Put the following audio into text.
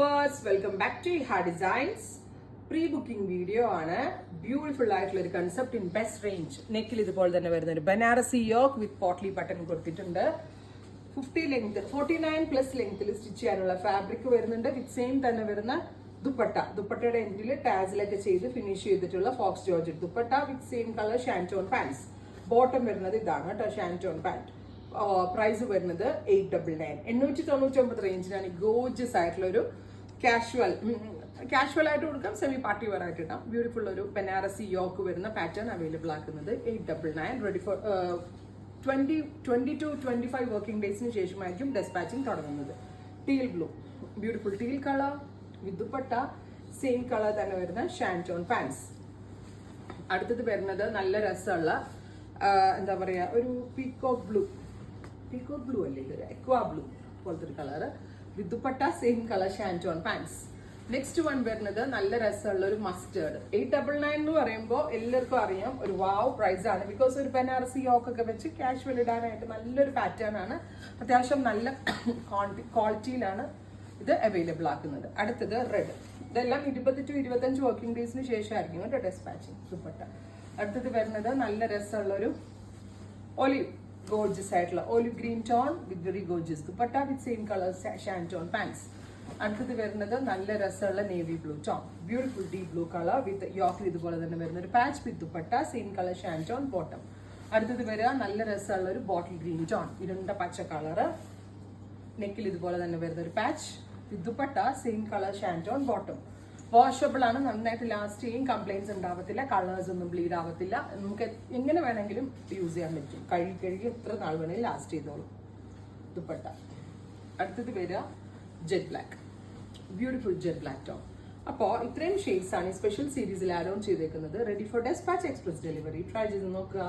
lovers, welcome back to Iha Designs. Pre-booking video ആണ് beautiful ആയിട്ടുള്ള ഒരു കൺസെപ്റ്റ് ഇൻ ബെസ്റ്റ് റേഞ്ച്. നെക്കിൽ ഇതുപോലെ തന്നെ വരുന്ന ഒരു ബനാറസി യോക്ക് വിത്ത് പോട്ട്ലി ബട്ടൺ കൊടുത്തിട്ടുണ്ട്. 50 ലെങ്ത് 49 പ്ലസ് ലെങ്ത്തിൽ സ്റ്റിച്ച് ചെയ്യാനുള്ള ഫാബ്രിക് വരുന്നുണ്ട്. വിത്ത് സെയിം തന്നെ വരുന്ന ദുപ്പട്ടയുടെ എൻഡിൽ ടാസിലൊക്കെ ചെയ്ത് ഫിനിഷ് ചെയ്തിട്ടുള്ള faux georgette dupatta with same colour ഷാൻറ്റോൺ pants. Bottom വരുന്നത് ഇതാണ് കേട്ടോ, ഷാൻറ്റോൺ പാൻറ്. പ്രൈസ് വരുന്നത് 899. 899 റേഞ്ചിനാണ് ഗോർജിയസ് ആയിട്ടുള്ള ഒരു കാഷ്വൽ ആയിട്ട് കൊടുക്കാം, സെമി പാർട്ടി വെയർ ആയിട്ട് ഇടാം. ബ്യൂട്ടിഫുൾ ഒരു ബനാറസി യോക്ക് വരുന്ന പാറ്റേൺ അവൈലബിൾ ആക്കുന്നത് 899. റെഡി ഫോർ 20 to 25 വർക്കിംഗ് ഡേയ്സിന് ശേഷമായിരിക്കും ഡെസ്പാച്ചിങ് തുടങ്ങുന്നത്. Teal blue, beautiful teal colour with dupatta, same colour തന്നെ വരുന്ന ഷാൻറ്റോൺ പാൻസ്. അടുത്തത് വരുന്നത് നല്ല രസമുള്ള എന്താ പറയാ, ഒരു പീക്കോക്ക് ബ്ലൂ അല്ലേ, ഇതൊരു എക്വാ ബ്ലൂ പോലത്തെ ഒരു colour with dupatta, same colour ഷാൻറ്റോൺ pants. Next one വരുന്നത് നല്ല രസമുള്ള ഒരു മസ്റ്റേർഡ്. 899 എന്ന് പറയുമ്പോൾ എല്ലാവർക്കും അറിയാം ഒരു വാവ് പ്രൈസ് ആണ്. ബിക്കോസ് ഒരു ബനാറസി യോക്കൊക്കെ വെച്ച് കാഷ്വൽ ഇടാനായിട്ട് നല്ലൊരു പാറ്റേൺ ആണ്. അത്യാവശ്യം നല്ല ക്വാളിറ്റിയിലാണ് ഇത് അവൈലബിൾ ആക്കുന്നത്. അടുത്തത് റെഡ്. ഇതെല്ലാം 20 to 25 വർക്കിംഗ് ഡേയ്സിന് ശേഷമായിരിക്കും കേട്ടോ ഡെസ്പാച്ചിങ് ദുപ്പട്ട. അടുത്തത് വരുന്നത് നല്ല രസമുള്ള ഒരു ഒലിവ്, ഗോർജിയസ് ആയിട്ടുള്ള olive green tone with very gorgeous dupatta with same colour ഷാൻറ്റോൺ pants. അടുത്തത് വരുന്നത് നല്ല രസമുള്ള navy blue tone, beautiful deep blue colour with യോക്കിൽ ഇതുപോലെ തന്നെ വരുന്ന ഒരു patch with dupatta, same colour shantoon bottom. അടുത്തത് വരിക നല്ല രസമുള്ള ഒരു ബോട്ടിൽ ഗ്രീൻ ടോൺ, ഇരുണ്ട പച്ച കളറ്, നെക്കിൽ ഇതുപോലെ തന്നെ വരുന്ന ഒരു patch with dupatta, same colour shantoon bottom. Washable ആണ്, നന്നായിട്ട് ലാസ്റ്റ് ചെയ്യും, കംപ്ലൈൻസ് ഉണ്ടാവത്തില്ല, കളേഴ്സ് ഒന്നും ബ്ലീഡ് ആവത്തില്ല. നമുക്ക് എങ്ങനെ വേണമെങ്കിലും യൂസ് ചെയ്യാൻ പറ്റും. കഴുകി എത്ര നാൾ വേണമെങ്കിലും ലാസ്റ്റ് ചെയ്തോളും ദുപ്പട്ട. അടുത്തത് വരിക jet black, beautiful jet black tone. അപ്പോൾ ഇത്രയും ഷെയ്ഡ്സ് ആണ് ഈ സ്പെഷ്യൽ സീരീസിൽ ആഡ് ഓൺ ചെയ്തേക്കുന്നത്. Ready for dispatch express delivery. Try ചെയ്ത് നോക്കുക.